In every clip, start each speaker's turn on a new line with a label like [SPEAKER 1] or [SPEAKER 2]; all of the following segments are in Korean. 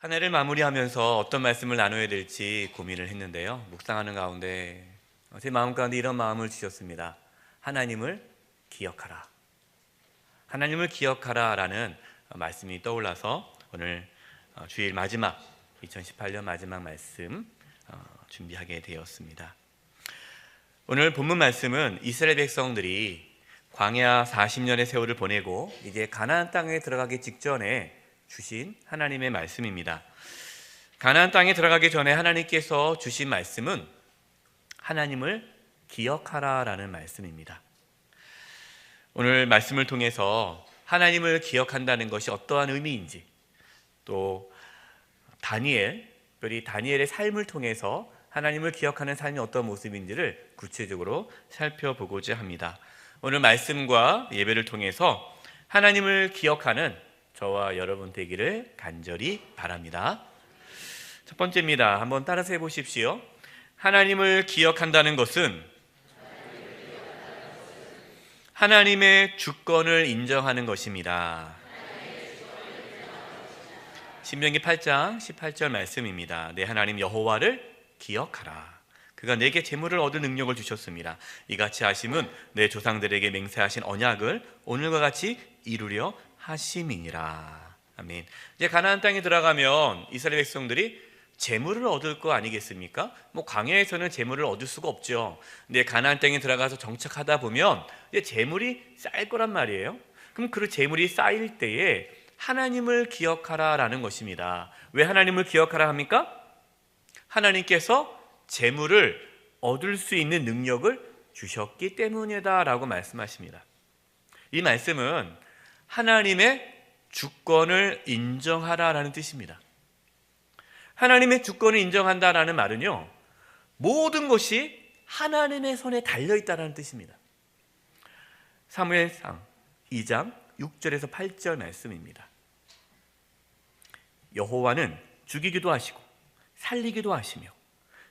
[SPEAKER 1] 한 해를 마무리하면서 어떤 말씀을 나눠야 될지 고민을 했는데요. 묵상하는 가운데 제 마음 가운데 이런 마음을 주셨습니다. 하나님을 기억하라. 하나님을 기억하라 라는 말씀이 떠올라서 오늘 주일 마지막 2018년 마지막 말씀 준비하게 되었습니다. 오늘 본문 말씀은 이스라엘 백성들이 광야 40년의 세월을 보내고 이제 가나안 땅에 들어가기 직전에 주신 하나님의 말씀입니다. 가나안 땅에 들어가기 전에 하나님께서 주신 말씀은 하나님을 기억하라라는 말씀입니다. 오늘 말씀을 통해서 하나님을 기억한다는 것이 어떠한 의미인지, 또 특별히 다니엘의 삶을 통해서 하나님을 기억하는 삶이 어떤 모습인지를 구체적으로 살펴보고자 합니다. 오늘 말씀과 예배를 통해서 하나님을 기억하는 저와 여러분 되기를 간절히 바랍니다. 첫 번째입니다. 한번 따라서 해보십시오. 하나님을 기억한다는 것은 하나님의 주권을 인정하는 것입니다. 신명기 8장 18절 말씀입니다. 내 하나님 여호와를 기억하라. 그가 내게 재물을 얻을 능력을 주셨습니다. 이같이 하심은 내 조상들에게 맹세하신 언약을 오늘과 같이 이루려 하심이니라. 아멘. 이제 가나안 땅에 들어가면 이스라엘 백성들이 재물을 얻을 거 아니겠습니까? 광야에서는 재물을 얻을 수가 없죠. 근데 가나안 땅에 들어가서 정착하다 보면 이제 재물이 쌓일 거란 말이에요. 그럼 그 재물이 쌓일 때에 하나님을 기억하라라는 것입니다. 왜 하나님을 기억하라 합니까? 하나님께서 재물을 얻을 수 있는 능력을 주셨기 때문이다라고 말씀하십니다. 이 말씀은 하나님의 주권을 인정하라라는 뜻입니다. 하나님의 주권을 인정한다라는 말은요, 모든 것이 하나님의 손에 달려있다라는 뜻입니다. 사무엘상 2장 6절에서 8절 말씀입니다. 여호와는 죽이기도 하시고 살리기도 하시며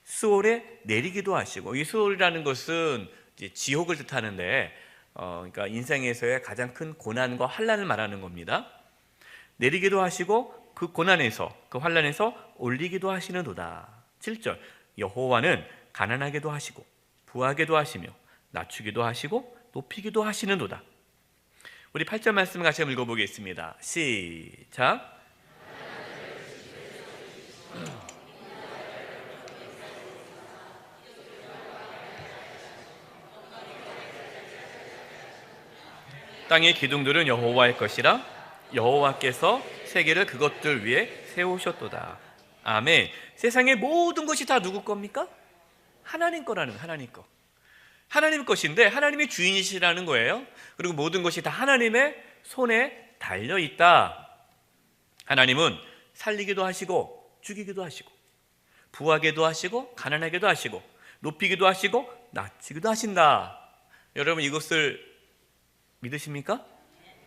[SPEAKER 1] 수월에 내리기도 하시고, 이 수월이라는 것은 이제 지옥을 뜻하는데 그러니까 인생에서의 가장 큰 고난과 환난을 말하는 겁니다. 내리기도 하시고 그 고난에서 그 환난에서 올리기도 하시는도다. 7절 여호와는 가난하게도 하시고 부하게도 하시며 낮추기도 하시고 높이기도 하시는도다. 우리 8절 말씀 같이 한번 읽어보겠습니다. 시작. 땅의 기둥들은 여호와의 것이라 여호와께서 세계를 그것들 위에 세우셨도다. 아멘. 세상의 모든 것이 다 누구 겁니까? 하나님 거라는 거예요. 하나님 거. 하나님 것인데 하나님이 주인이시라는 거예요. 그리고 모든 것이 다 하나님의 손에 달려있다. 하나님은 살리기도 하시고 죽이기도 하시고 부하게도 하시고 가난하게도 하시고 높이기도 하시고 낮추기도 하신다. 여러분 이것을 믿으십니까?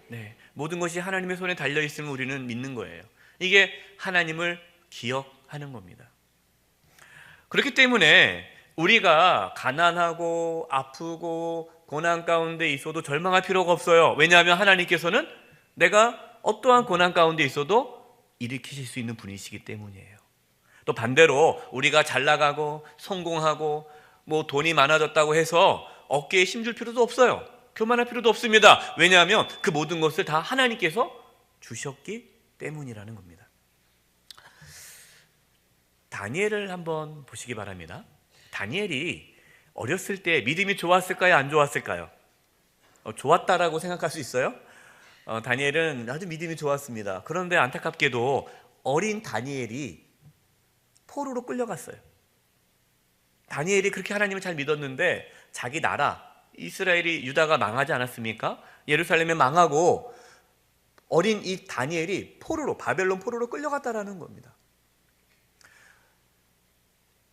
[SPEAKER 1] 네, 모든 것이 하나님의 손에 달려있으면 우리는 믿는 거예요. 이게 하나님을 기억하는 겁니다. 그렇기 때문에 우리가 가난하고 아프고 고난 가운데 있어도 절망할 필요가 없어요. 왜냐하면 하나님께서는 내가 어떠한 고난 가운데 있어도 일으키실 수 있는 분이시기 때문이에요. 또 반대로 우리가 잘 나가고 성공하고 돈이 많아졌다고 해서 어깨에 힘줄 필요도 없어요. 교만할 필요도 없습니다. 왜냐하면 그 모든 것을 다 하나님께서 주셨기 때문이라는 겁니다. 다니엘을 한번 보시기 바랍니다. 다니엘이 어렸을 때 믿음이 좋았을까요? 안 좋았을까요? 좋았다라고 생각할 수 있어요? 다니엘은 아주 믿음이 좋았습니다. 그런데 안타깝게도 어린 다니엘이 포로로 끌려갔어요. 다니엘이 그렇게 하나님을 잘 믿었는데 자기 나라 이스라엘이 유다가 망하지 않았습니까? 예루살렘이 망하고 어린 이 다니엘이 바벨론 포로로 끌려갔다라는 겁니다.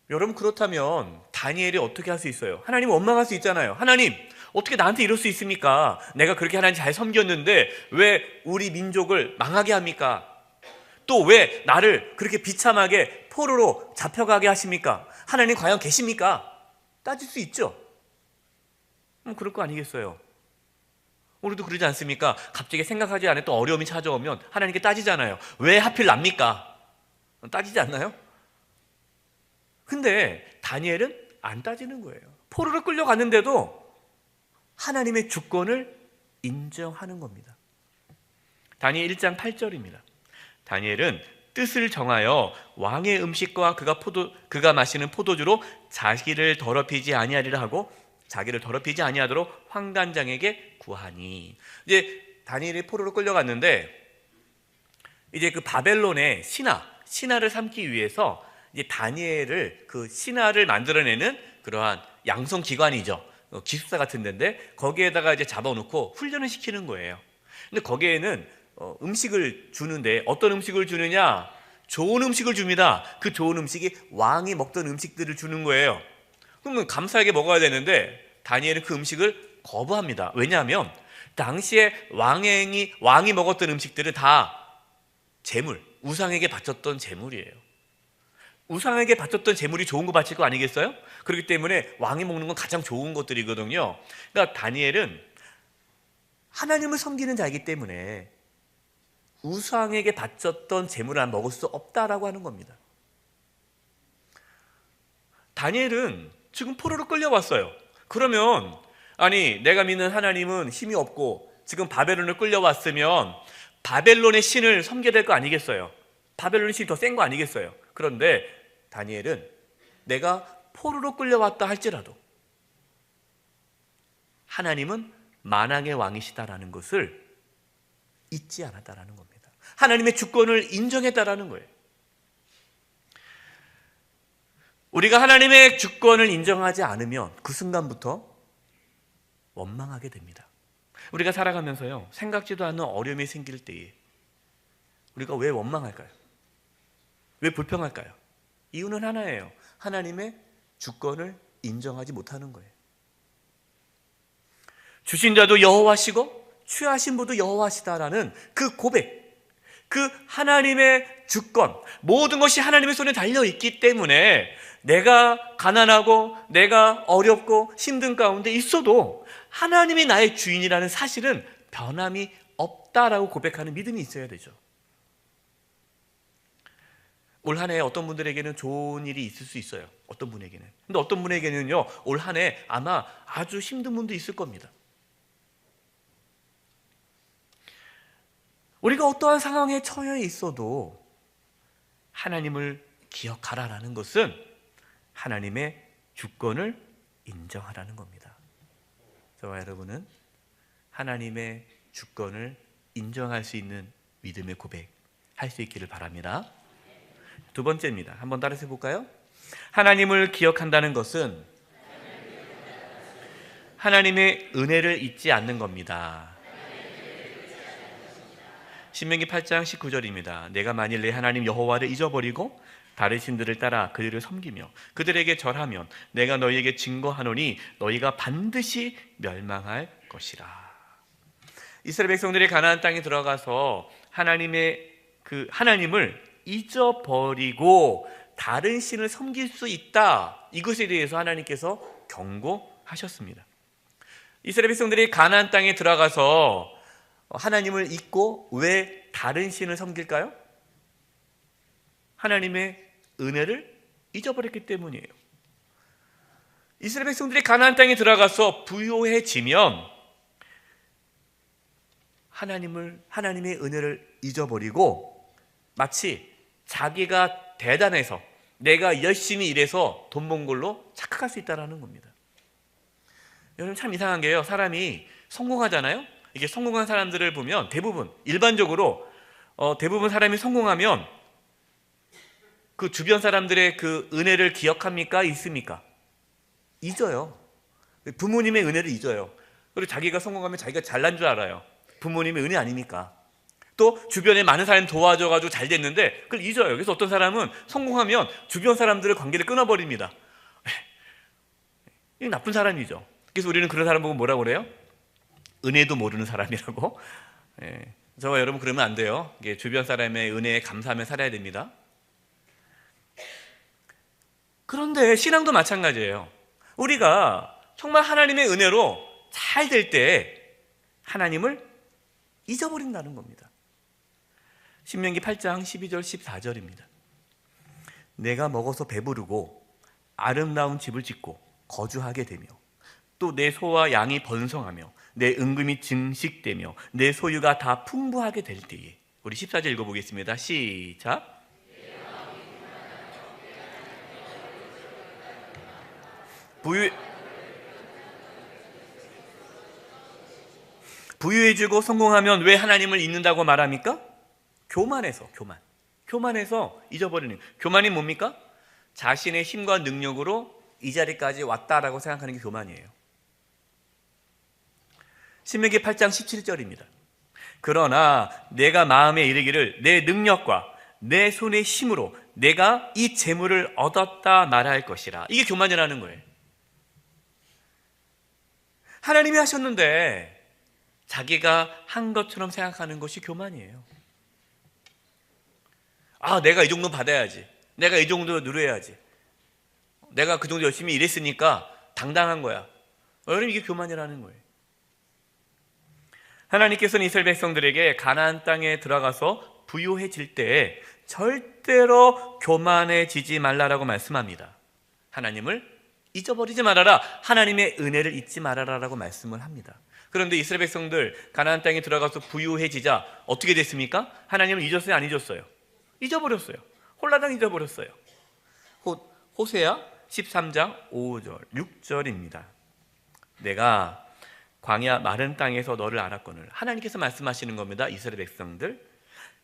[SPEAKER 1] 여러분 그렇다면 다니엘이 어떻게 할 수 있어요? 하나님 원망할 수 있잖아요. 하나님 어떻게 나한테 이럴 수 있습니까? 내가 그렇게 하나님 잘 섬겼는데 왜 우리 민족을 망하게 합니까? 또 왜 나를 그렇게 비참하게 포로로 잡혀가게 하십니까? 하나님 과연 계십니까? 따질 수 있죠. 그럴 거 아니겠어요? 우리도 그러지 않습니까? 갑자기 생각하지 않았던 어려움이 찾아오면 하나님께 따지잖아요. 왜 하필 납니까? 따지지 않나요? 근데 다니엘은 안 따지는 거예요. 포로로 끌려갔는데도 하나님의 주권을 인정하는 겁니다. 다니엘 1장 8절입니다. 다니엘은 뜻을 정하여 왕의 음식과 그가 마시는 포도주로 자기를 더럽히지 아니하리라 하고 자기를 더럽히지 아니하도록 환관장에게 구하니. 이제 다니엘이 포로로 끌려갔는데 이제 그 바벨론의 신하를 삼기 위해서 이제 다니엘을 그 신하를 만들어내는 그러한 양성기관이죠. 기숙사 같은 데인데 거기에다가 이제 잡아놓고 훈련을 시키는 거예요. 근데 거기에는 음식을 주는데 어떤 음식을 주느냐? 좋은 음식을 줍니다. 그 좋은 음식이 왕이 먹던 음식들을 주는 거예요. 그러면 감사하게 먹어야 되는데 다니엘은 그 음식을 거부합니다. 왜냐하면 당시에 왕이 먹었던 음식들은 다 재물, 우상에게 바쳤던 재물이에요. 우상에게 바쳤던 재물이 좋은 거 바칠 거 아니겠어요? 그렇기 때문에 왕이 먹는 건 가장 좋은 것들이거든요. 그러니까 다니엘은 하나님을 섬기는 자이기 때문에 우상에게 바쳤던 재물을 먹을 수 없다라고 하는 겁니다. 다니엘은 지금 포로로 끌려왔어요. 그러면 아니 내가 믿는 하나님은 힘이 없고 지금 바벨론을 끌려왔으면 바벨론의 신을 섬겨야 될 거 아니겠어요? 바벨론의 신이 더 센 거 아니겠어요? 그런데 다니엘은 내가 포로로 끌려왔다 할지라도 하나님은 만왕의 왕이시다라는 것을 잊지 않았다라는 겁니다. 하나님의 주권을 인정했다라는 거예요. 우리가 하나님의 주권을 인정하지 않으면 그 순간부터 원망하게 됩니다. 우리가 살아가면서요, 생각지도 않는 어려움이 생길 때에 우리가 왜 원망할까요? 왜 불평할까요? 이유는 하나예요. 하나님의 주권을 인정하지 못하는 거예요. 주신 자도 여호와시고 취하신 분도 여호와시다라는 그 고백, 그 하나님의 주권, 모든 것이 하나님의 손에 달려있기 때문에 내가 가난하고 내가 어렵고 힘든 가운데 있어도 하나님이 나의 주인이라는 사실은 변함이 없다라고 고백하는 믿음이 있어야 되죠. 올 한 해 어떤 분들에게는 좋은 일이 있을 수 있어요. 어떤 분에게는. 근데 어떤 분에게는요, 올 한 해 아마 아주 힘든 분도 있을 겁니다. 우리가 어떠한 상황에 처해 있어도 하나님을 기억하라라는 것은 하나님의 주권을 인정하라는 겁니다. 저와 여러분은 하나님의 주권을 인정할 수 있는 믿음의 고백 할 수 있기를 바랍니다. 두 번째입니다. 한번 따라서 해볼까요? 하나님을 기억한다는 것은 하나님의 은혜를 잊지 않는 겁니다. 신명기 8장 19절입니다. 내가 만일 내 하나님 여호와를 잊어버리고 다른 신들을 따라 그들을 섬기며 그들에게 절하면 내가 너희에게 증거하노니 너희가 반드시 멸망할 것이라. 이스라엘 백성들이 가나안 땅에 들어가서 하나님을 잊어버리고 다른 신을 섬길 수 있다. 이것에 대해서 하나님께서 경고하셨습니다. 이스라엘 백성들이 가나안 땅에 들어가서 하나님을 잊고 왜 다른 신을 섬길까요? 하나님의 은혜를 잊어버렸기 때문이에요. 이스라엘 백성들이 가나안 땅에 들어가서 부요해지면 하나님의 은혜를 잊어버리고 마치 자기가 대단해서 내가 열심히 일해서 돈 번 걸로 착각할 수 있다는 겁니다. 여러분 참 이상한 게요. 사람이 성공하잖아요. 이게 성공한 사람들을 보면 일반적으로 대부분 사람이 성공하면 그 주변 사람들의 그 은혜를 기억합니까? 잊습니까? 잊어요. 부모님의 은혜를 잊어요. 그리고 자기가 성공하면 자기가 잘난 줄 알아요. 부모님의 은혜 아닙니까? 또 주변에 많은 사람이 도와줘가지고 잘 됐는데 그걸 잊어요. 그래서 어떤 사람은 성공하면 주변 사람들의 관계를 끊어버립니다. 이 나쁜 사람이죠. 그래서 우리는 그런 사람 보고 뭐라고 그래요? 은혜도 모르는 사람이라고. 저와 여러분 그러면 안 돼요. 주변 사람의 은혜에 감사하며 살아야 됩니다. 그런데 신앙도 마찬가지예요. 우리가 정말 하나님의 은혜로 잘 될 때 하나님을 잊어버린다는 겁니다. 신명기 8장 12절 14절입니다. 내가 먹어서 배부르고 아름다운 집을 짓고 거주하게 되며 또 내 소와 양이 번성하며 내 은금이 증식되며 내 소유가 다 풍부하게 될 때에. 우리 14절 읽어보겠습니다. 시작. 부유해지고 성공하면 왜 하나님을 잊는다고 말합니까? 교만해서 잊어버리는. 교만이 뭡니까? 자신의 힘과 능력으로 이 자리까지 왔다라고 생각하는 게 교만이에요. 신명기 8장 17절입니다. 그러나 내가 마음에 이르기를 내 능력과 내 손의 힘으로 내가 이 재물을 얻었다 말할 것이라. 이게 교만이라는 거예요. 하나님이 하셨는데 자기가 한 것처럼 생각하는 것이 교만이에요. 아, 내가 이 정도 받아야지. 내가 이 정도 누려야지. 내가 그 정도 열심히 일했으니까 당당한 거야. 여러분, 이게 교만이라는 거예요. 하나님께서는 이스라엘 백성들에게 가나안 땅에 들어가서 부유해질 때 절대로 교만해지지 말라라고 말씀합니다. 하나님을 잊어버리지 말아라. 하나님의 은혜를 잊지 말아라라고 말씀을 합니다. 그런데 이스라엘 백성들 가나안 땅에 들어가서 부유해지자 어떻게 됐습니까? 하나님을 잊었어요, 안 잊었어요? 잊어버렸어요. 홀라당 잊어버렸어요. 호세아 13장 5절 6절입니다. 내가 광야 마른 땅에서 너를 알았거늘. 하나님께서 말씀하시는 겁니다. 이스라엘 백성들,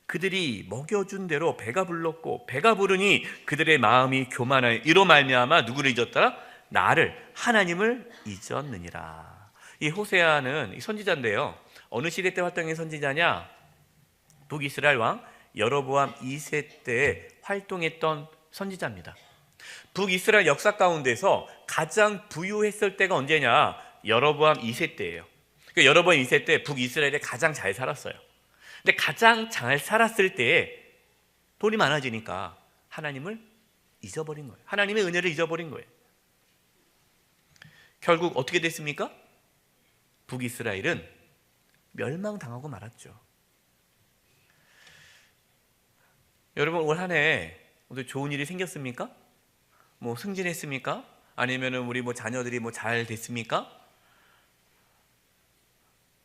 [SPEAKER 1] 그들이 먹여준 대로 배가 불렀고 배가 부르니 그들의 마음이 교만하여 이로 말미암아 누구를 잊었더라? 나를, 하나님을 잊었느니라. 이 호세아는 선지자인데요, 어느 시대 때 활동한 선지자냐? 북이스라엘 왕 여로보암 2세 때 활동했던 선지자입니다. 북이스라엘 역사 가운데서 가장 부유했을 때가 언제냐? 여로보암 2세 때예요. 그러니까 여로보암 2세 때 북이스라엘에 가장 잘 살았어요. 근데 가장 잘 살았을 때에 돈이 많아지니까 하나님을 잊어버린 거예요. 하나님의 은혜를 잊어버린 거예요. 결국 어떻게 됐습니까? 북이스라엘은 멸망당하고 말았죠. 여러분, 올 한 해 좋은 일이 생겼습니까? 승진했습니까? 아니면은 우리 자녀들이 잘 됐습니까?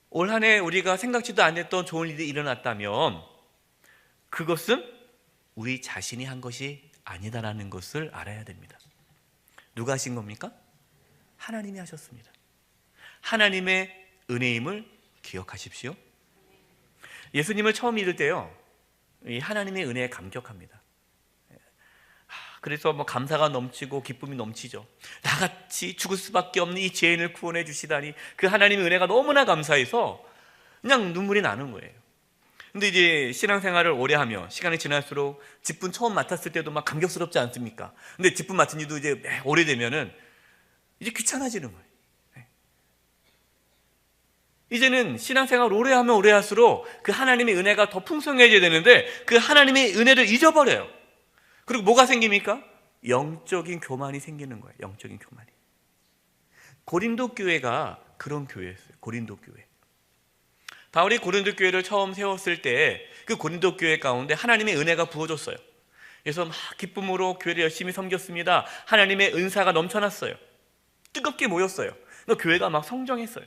[SPEAKER 1] 올 한 해 우리가 생각지도 않았던 좋은 일이 일어났다면 그것은 우리 자신이 한 것이 아니다라는 것을 알아야 됩니다. 누가 하신 겁니까? 하나님이 하셨습니다. 하나님의 은혜임을 기억하십시오. 예수님을 처음 믿을 때요, 이 하나님의 은혜에 감격합니다. 그래서 감사가 넘치고 기쁨이 넘치죠. 나같이 죽을 수밖에 없는 이 죄인을 구원해 주시다니, 그 하나님의 은혜가 너무나 감사해서 그냥 눈물이 나는 거예요. 근데 이제 신앙생활을 오래 하며 시간이 지날수록 직분 처음 맡았을 때도 막 감격스럽지 않습니까? 근데 직분 맡은 지도 이제 오래되면은 이제 귀찮아지는 거예요. 이제는 신앙생활을 오래 하면 오래 할수록 그 하나님의 은혜가 더 풍성해져야 되는데 그 하나님의 은혜를 잊어버려요. 그리고 뭐가 생깁니까? 영적인 교만이 생기는 거예요. 영적인 교만이. 고린도 교회가 그런 교회였어요. 고린도 교회. 바울이 고린도 교회를 처음 세웠을 때 그 고린도 교회 가운데 하나님의 은혜가 부어졌어요. 그래서 막 기쁨으로 교회를 열심히 섬겼습니다. 하나님의 은사가 넘쳐났어요. 뜨겁게 모였어요. 그러니까 교회가 막 성장했어요.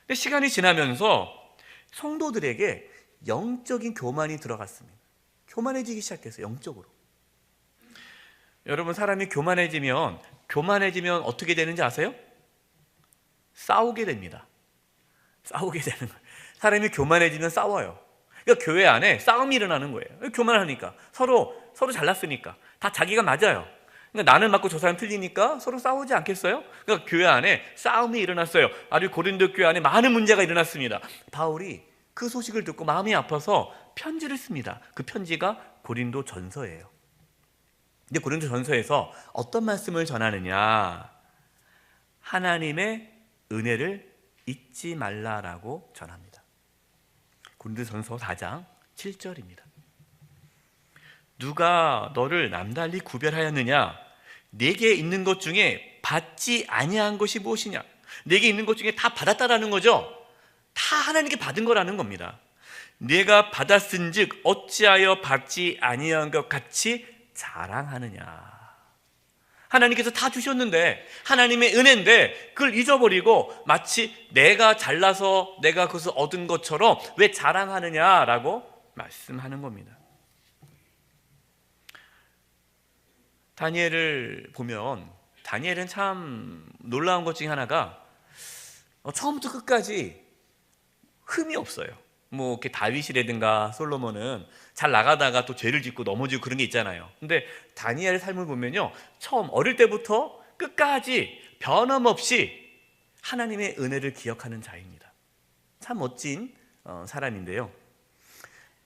[SPEAKER 1] 근데 시간이 지나면서 성도들에게 영적인 교만이 들어갔습니다. 교만해지기 시작했어요. 영적으로. 여러분, 사람이 교만해지면 어떻게 되는지 아세요? 싸우게 됩니다. 싸우게 되는 거예요. 사람이 교만해지면 싸워요. 그러니까 교회 안에 싸움이 일어나는 거예요. 교만하니까 서로 잘났으니까 다 자기가 맞아요. 그러니까 나는 맞고 저 사람 틀리니까 서로 싸우지 않겠어요? 그러니까 교회 안에 싸움이 일어났어요. 아주 고린도 교회 안에 많은 문제가 일어났습니다. 바울이 그 소식을 듣고 마음이 아파서 편지를 씁니다. 그 편지가 고린도 전서예요. 근데 고린도 전서에서 어떤 말씀을 전하느냐? 하나님의 은혜를 잊지 말라라고 전합니다. 고린도 전서 4장 7절입니다. 누가 너를 남달리 구별하였느냐? 내게 있는 것 중에 받지 아니한 것이 무엇이냐? 내게 있는 것 중에 다 받았다라는 거죠. 다 하나님께 받은 거라는 겁니다. 내가 받았은즉 어찌하여 받지 아니한 것 같이 자랑하느냐. 하나님께서 다 주셨는데, 하나님의 은혜인데 그걸 잊어버리고 마치 내가 잘나서 내가 그것을 얻은 것처럼 왜 자랑하느냐라고 말씀하는 겁니다. 다니엘을 보면 다니엘은 참 놀라운 것 중에 하나가 처음부터 끝까지 흠이 없어요. 뭐 이렇게 다윗이라든가 솔로몬은 잘 나가다가 또 죄를 짓고 넘어지고 그런 게 있잖아요. 근데 다니엘의 삶을 보면요, 처음 어릴 때부터 끝까지 변함없이 하나님의 은혜를 기억하는 자입니다. 참 멋진 사람인데요.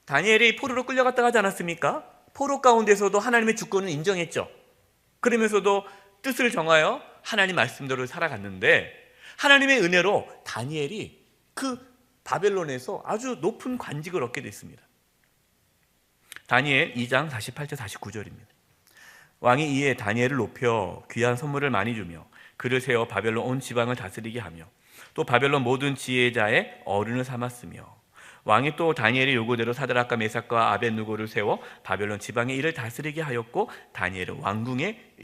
[SPEAKER 1] 다니엘이 포로로 끌려갔다 하지 않았습니까? 포로 가운데서도 하나님의 주권을 인정했죠. 그러면서도 뜻을 정하여 하나님 말씀대로 살아갔는데, 하나님의 은혜로 다니엘이 그 바벨론에서 아주 높은 관직을 얻게 됐습니다. 다니엘 2장 48절 49절입니다. 왕이 이에 다니엘을 높여 귀한 선물을 많이 주며 그를 세워 바벨론 온 지방을 다스리게 하며 또 바벨론 모든 지혜자의 어른을 삼았으며, 왕이 또 다니엘의 요구대로 사드락과 메삭과 아벳느고를 세워 바벨론 지방의 일을 다스리게 하였고 다니엘은 왕궁에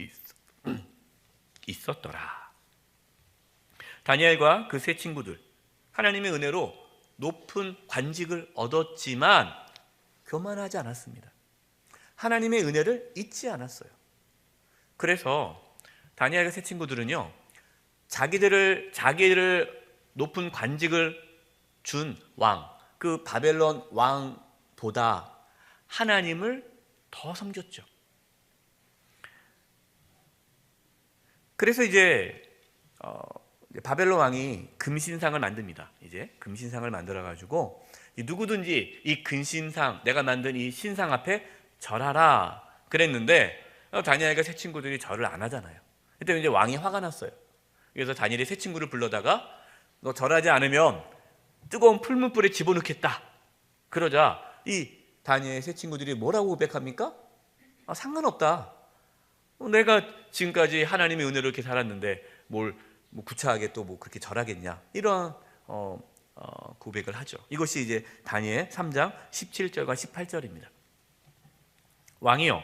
[SPEAKER 1] 있었더라. 다니엘과 그 세 친구들, 하나님의 은혜로 높은 관직을 얻었지만 교만하지 않았습니다. 하나님의 은혜를 잊지 않았어요. 그래서 다니엘과 세 친구들은요, 자기를 높은 관직을 준 왕, 그 바벨론 왕보다 하나님을 더 섬겼죠. 그래서 이제 바벨론 왕이 금신상을 만듭니다. 이제 금신상을 만들어 가지고 누구든지 이 금신상, 내가 만든 이 신상 앞에 절하라 그랬는데 다니엘과 세 친구들이 절을 안 하잖아요. 그때 이제 왕이 화가 났어요. 그래서 다니엘이 세 친구를 불러다가 너 절하지 않으면 뜨거운 풀문불에 집어넣겠다. 그러자 이 다니엘 세 친구들이 뭐라고 고백합니까? 상관없다. 내가 지금까지 하나님의 은혜로 이렇게 살았는데 뭘 구차하게 또 뭐 그렇게 절하겠냐, 이런 고백을 하죠. 이것이 이제 다니엘 3장 17절과 18절입니다. 왕이여,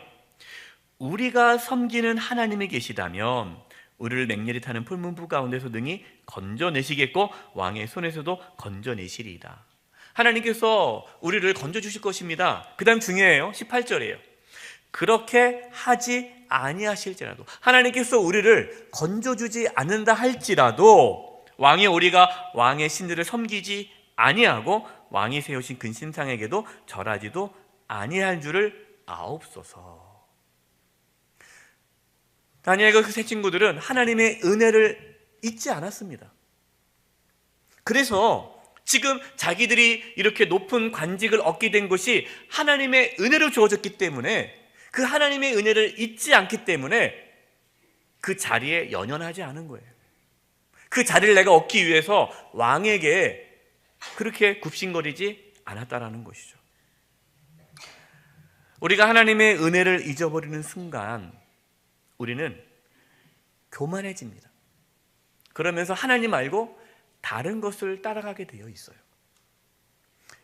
[SPEAKER 1] 우리가 섬기는 하나님이 계시다면 우리를 맹렬히 타는 풀문부 가운데서 능히 건져내시겠고 왕의 손에서도 건져내시리이다. 하나님께서 우리를 건져주실 것입니다. 그 다음 중요해요. 18절이에요. 그렇게 하지 아니하실지라도, 하나님께서 우리를 건져주지 않는다 할지라도 우리가 왕의 신들을 섬기지 아니하고 왕이 세우신 근신상에게도 절하지도 아니할 줄을 아옵소서. 다니엘과 그 세 친구들은 하나님의 은혜를 잊지 않았습니다. 그래서 지금 자기들이 이렇게 높은 관직을 얻게 된 것이 하나님의 은혜로 주어졌기 때문에, 그 하나님의 은혜를 잊지 않기 때문에 그 자리에 연연하지 않은 거예요. 그 자리를 내가 얻기 위해서 왕에게 그렇게 굽신거리지 않았다라는 것이죠. 우리가 하나님의 은혜를 잊어버리는 순간 우리는 교만해집니다. 그러면서 하나님 말고 다른 것을 따라가게 되어 있어요.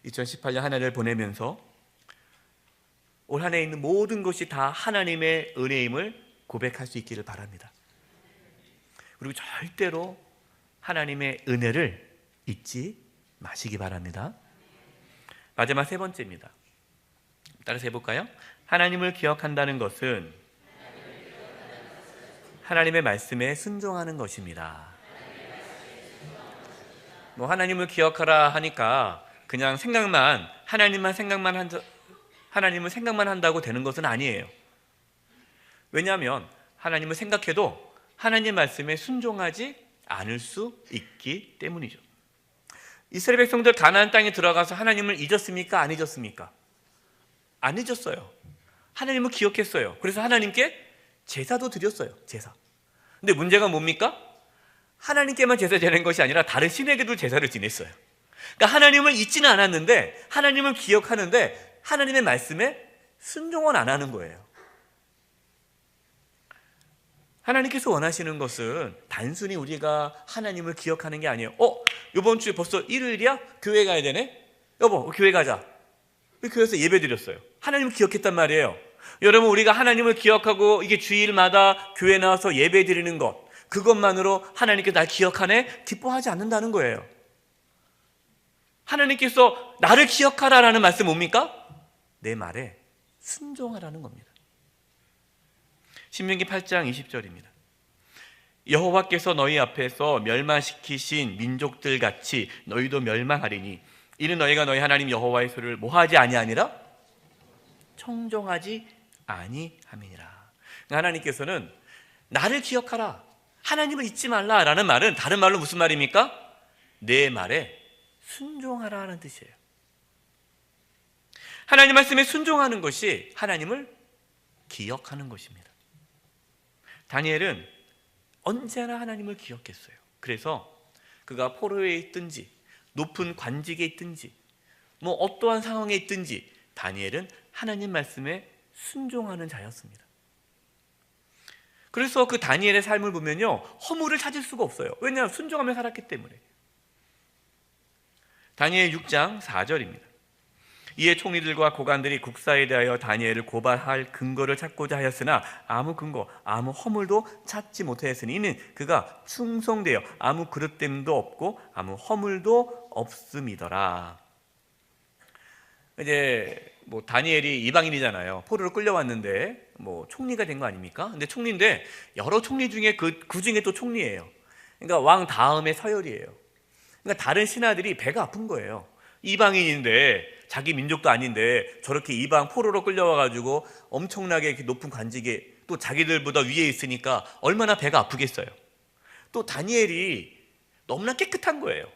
[SPEAKER 1] 2018년 한 해를 보내면서 올 한 해에 있는 모든 것이 다 하나님의 은혜임을 고백할 수 있기를 바랍니다. 그리고 절대로 하나님의 은혜를 잊지 마시기 바랍니다. 마지막 세 번째입니다. 따라서 해볼까요? 하나님을 기억한다는 것은 하나님의 말씀에 순종하는 것입니다. 뭐 하나님을 기억하라 하니까 그냥 하나님을 생각만 한다고 되는 것은 아니에요. 왜냐하면 하나님을 생각해도 하나님 말씀에 순종하지 않을 수 있기 때문이죠. 이스라엘 백성들 가나안 땅에 들어가서 하나님을 잊었습니까? 안 잊었습니까? 안 잊었어요. 하나님을 기억했어요. 그래서 하나님께 제사도 드렸어요. 제사. 근데 문제가 뭡니까? 하나님께만 제사 지낸 것이 아니라 다른 신에게도 제사를 지냈어요. 그러니까 하나님을 잊지는 않았는데, 하나님을 기억하는데 하나님의 말씀에 순종은 안 하는 거예요. 하나님께서 원하시는 것은 단순히 우리가 하나님을 기억하는 게 아니에요. 이번 주에 벌써 일요일이야? 교회 가야 되네? 여보, 교회 가자. 교회에서 예배 드렸어요. 하나님을 기억했단 말이에요. 여러분, 우리가 하나님을 기억하고 이게 주일마다 교회 나와서 예배 드리는 것, 그것만으로 하나님께 날 기억하네? 기뻐하지 않는다는 거예요. 하나님께서 나를 기억하라라는 말씀 뭡니까? 내 말에 순종하라는 겁니다. 신명기 8장 20절입니다. 여호와께서 너희 앞에서 멸망시키신 민족들 같이 너희도 멸망하리니 이는 너희가 너희 하나님 여호와의 소리를 뭐하지 아니하니라? 청종하지 아니함이니라. 하나님께서는 나를 기억하라, 하나님을 잊지 말라라는 말은 다른 말로 무슨 말입니까? 내 말에 순종하라는 뜻이에요. 하나님 말씀에 순종하는 것이 하나님을 기억하는 것입니다. 다니엘은 언제나 하나님을 기억했어요. 그래서 그가 포로에 있든지 높은 관직에 있든지 뭐 어떠한 상황에 있든지 다니엘은 하나님 말씀에 순종하는 자였습니다. 그래서 그 다니엘의 삶을 보면요, 허물을 찾을 수가 없어요. 왜냐하면 순종하며 살았기 때문에. 다니엘 6장 4절입니다. 이에 총리들과 고관들이 국사에 대하여 다니엘을 고발할 근거를 찾고자 하였으나 아무 근거, 아무 허물도 찾지 못하였으니 이는 그가 충성되어 아무 그릇됨도 없고 아무 허물도 없음이더라. 이제 뭐 다니엘이 이방인이잖아요. 포로로 끌려왔는데 뭐 총리가 된 거 아닙니까? 근데 총리인데 여러 총리 중에 그 중에 또 총리예요. 그러니까 왕 다음에 서열이에요. 그러니까 다른 신하들이 배가 아픈 거예요. 이방인인데 자기 민족도 아닌데 저렇게 이방 포로로 끌려와가지고 엄청나게 이렇게 높은 관직에 또 자기들보다 위에 있으니까 얼마나 배가 아프겠어요. 또 다니엘이 너무나 깨끗한 거예요.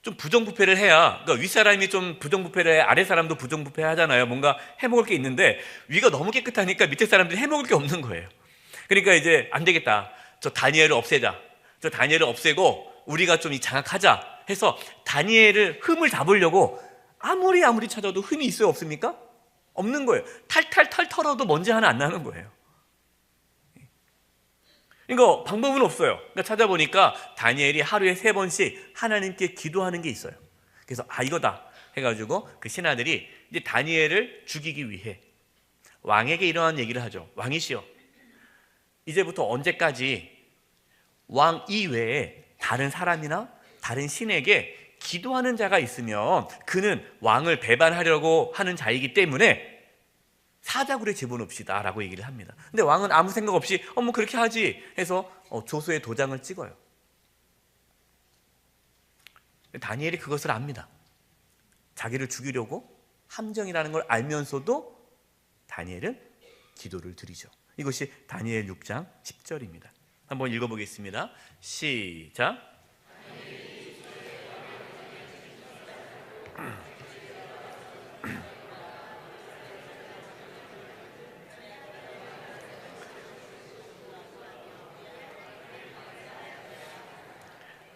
[SPEAKER 1] 좀 부정부패를 해야, 그러니까 윗사람이 좀 부정부패를 해, 아랫사람도 부정부패 하잖아요. 뭔가 해먹을 게 있는데 위가 너무 깨끗하니까 밑에 사람들이 해먹을 게 없는 거예요. 그러니까 이제 안 되겠다, 저 다니엘을 없애자, 저 다니엘을 없애고 우리가 좀 장악하자 해서 다니엘을 흠을 잡으려고 아무리 찾아도 흠이 있어요, 없습니까? 없는 거예요. 탈 털어도 먼지 하나 안 나는 거예요. 그러니까 방법은 없어요. 그러니까 찾아보니까 다니엘이 하루에 3번씩 하나님께 기도하는 게 있어요. 그래서 이거다 해가지고 그 신하들이 이제 다니엘을 죽이기 위해 왕에게 이러한 얘기를 하죠. 왕이시여, 이제부터 언제까지 왕 이외에 다른 사람이나 다른 신에게 기도하는 자가 있으면 그는 왕을 배반하려고 하는 자이기 때문에 사자굴에 집어넣읍시다 라고 얘기를 합니다. 근데 왕은 아무 생각 없이 뭐 그렇게 하지 해서 조서에 도장을 찍어요. 다니엘이 그것을 압니다. 자기를 죽이려고 함정이라는 걸 알면서도 다니엘은 기도를 드리죠. 이것이 다니엘 6장 10절입니다. 한번 읽어보겠습니다. 시작.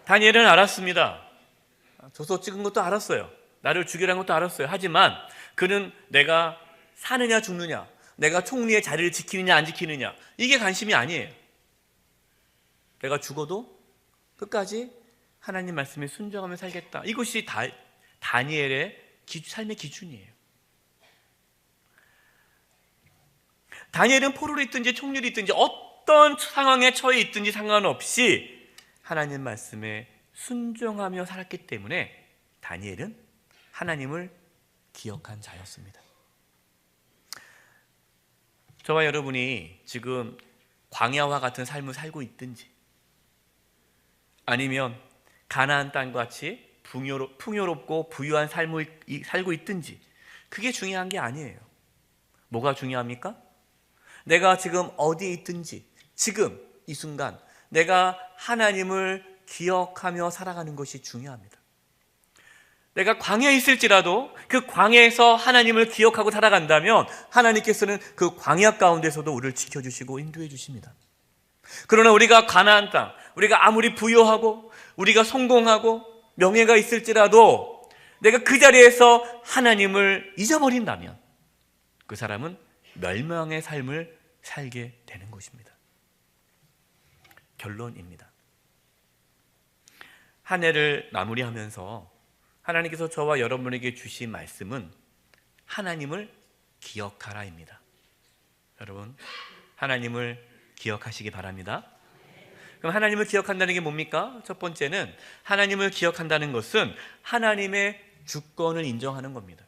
[SPEAKER 1] 다니엘은 알았습니다. 조서 찍은 것도 알았어요. 나를 죽이라는 것도 알았어요. 하지만 그는 내가 사느냐 죽느냐, 내가 총리의 자리를 지키느냐 안 지키느냐, 이게 관심이 아니에요. 내가 죽어도 끝까지 하나님 말씀에 순종하며 살겠다. 이것이 다니엘의 삶의 기준이에요. 다니엘은 포로로 있든지 총리로 있든지 어떤 상황에 처해 있든지 상관없이 하나님 말씀에 순종하며 살았기 때문에 다니엘은 하나님을 기억한 자였습니다. 저와 여러분이 지금 광야와 같은 삶을 살고 있든지 아니면 가나안 땅과 같이 풍요롭고 부유한 삶을 살고 있든지 그게 중요한 게 아니에요. 뭐가 중요합니까? 내가 지금 어디에 있든지 지금 이 순간 내가 하나님을 기억하며 살아가는 것이 중요합니다. 내가 광야에 있을지라도 그 광야에서 하나님을 기억하고 살아간다면 하나님께서는 그 광야 가운데서도 우리를 지켜주시고 인도해 주십니다. 그러나 우리가 가나안 땅, 우리가 아무리 부유하고 우리가 성공하고 명예가 있을지라도 내가 그 자리에서 하나님을 잊어버린다면 그 사람은 멸망의 삶을 살게 되는 것입니다. 결론입니다. 한 해를 마무리하면서 하나님께서 저와 여러분에게 주신 말씀은 하나님을 기억하라입니다. 여러분, 하나님을 기억하시기 바랍니다. 그럼 하나님을 기억한다는 게 뭡니까? 첫 번째는 하나님을 기억한다는 것은 하나님의 주권을 인정하는 겁니다.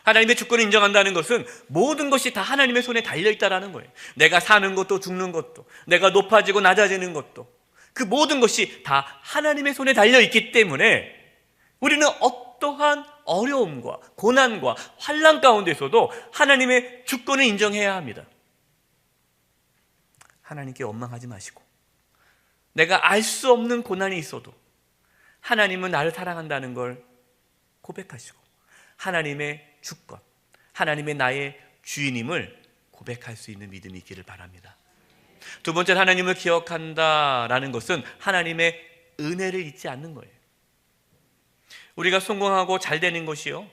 [SPEAKER 1] 하나님의 주권을 인정한다는 것은 모든 것이 다 하나님의 손에 달려있다는 거예요. 내가 사는 것도 죽는 것도, 내가 높아지고 낮아지는 것도, 그 모든 것이 다 하나님의 손에 달려있기 때문에 우리는 어떠한 어려움과 고난과 환난 가운데서도 하나님의 주권을 인정해야 합니다. 하나님께 원망하지 마시고, 내가 알 수 없는 고난이 있어도 하나님은 나를 사랑한다는 걸 고백하시고, 하나님의 주권, 하나님의 나의 주인임을 고백할 수 있는 믿음이 있기를 바랍니다. 두 번째, 하나님을 기억한다라는 것은 하나님의 은혜를 잊지 않는 거예요. 우리가 성공하고 잘 되는 것이요,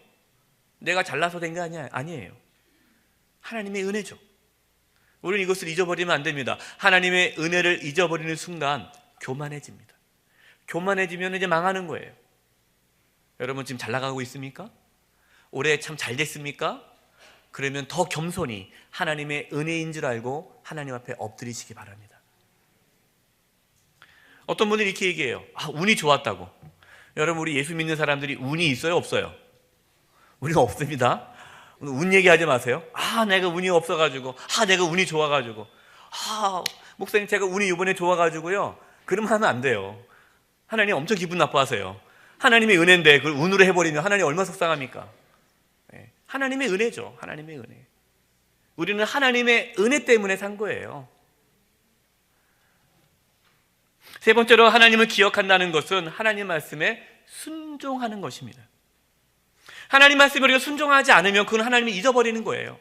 [SPEAKER 1] 내가 잘나서 된 게 아니에요. 하나님의 은혜죠. 우리는 이것을 잊어버리면 안 됩니다. 하나님의 은혜를 잊어버리는 순간 교만해집니다. 교만해지면 이제 망하는 거예요. 여러분 지금 잘 나가고 있습니까? 올해 참 잘 됐습니까? 그러면 더 겸손히 하나님의 은혜인 줄 알고 하나님 앞에 엎드리시기 바랍니다. 어떤 분들이 이렇게 얘기해요. 운이 좋았다고. 여러분, 우리 예수 믿는 사람들이 운이 있어요, 없어요? 우리가 없습니다. 운 얘기하지 마세요. 내가 운이 없어가지고, 내가 운이 좋아가지고, 목사님 제가 운이 이번에 좋아가지고요, 그러면 하면 안 돼요. 하나님 엄청 기분 나빠하세요. 하나님의 은혜인데 그걸 운으로 해버리면 하나님 얼마나 속상합니까? 하나님의 은혜죠. 하나님의 은혜. 우리는 하나님의 은혜 때문에 산 거예요. 세 번째로 하나님을 기억한다는 것은 하나님 말씀에 순종하는 것입니다. 하나님 말씀에 우리가 순종하지 않으면 그건 하나님이 잊어버리는 거예요.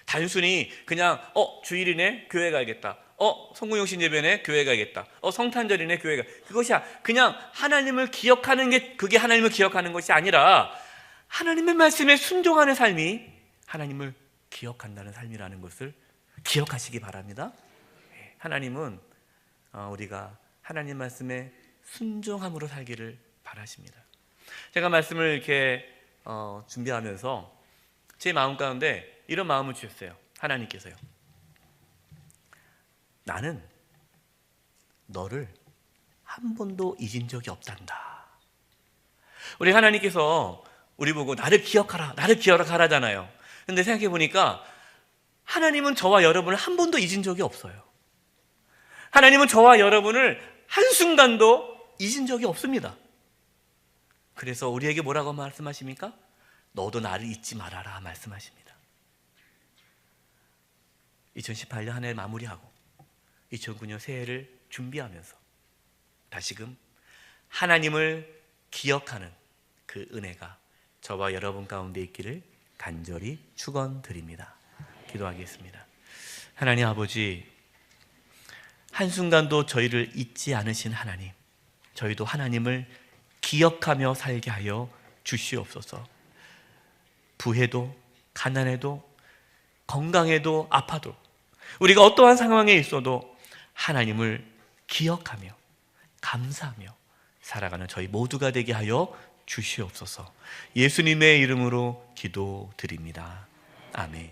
[SPEAKER 1] 단순히 그냥 주일이네 교회 가야겠다, 성공용신 예배네 교회 가야겠다, 성탄절이네 교회 가, 그것이 그냥 하나님을 기억하는 게, 그게 하나님을 기억하는 것이 아니라 하나님의 말씀에 순종하는 삶이 하나님을 기억한다는 삶이라는 것을 기억하시기 바랍니다. 하나님은 우리가 하나님 말씀에 순종함으로 살기를 바라십니다. 제가 말씀을 이렇게 준비하면서 제 마음 가운데 이런 마음을 주셨어요. 하나님께서요, 나는 너를 한 번도 잊은 적이 없단다. 우리 하나님께서 우리 보고 나를 기억하라, 나를 기억하라잖아요. 근데 생각해 보니까 하나님은 저와 여러분을 한 번도 잊은 적이 없어요. 하나님은 저와 여러분을 한순간도 잊은 적이 없습니다. 그래서 우리에게 뭐라고 말씀하십니까? 너도 나를 잊지 말아라 말씀하십니다. 2018년 한 해 마무리하고 2009년 새해를 준비하면서 다시금 하나님을 기억하는 그 은혜가 저와 여러분 가운데 있기를 간절히 축원드립니다. 기도하겠습니다. 하나님 아버지, 한순간도 저희를 잊지 않으신 하나님, 저희도 하나님을 기억하며 살게 하여 주시옵소서. 부해도 가난해도 건강해도 아파도 우리가 어떠한 상황에 있어도 하나님을 기억하며 감사하며 살아가는 저희 모두가 되게 하여 주시옵소서. 예수님의 이름으로 기도드립니다. 아멘.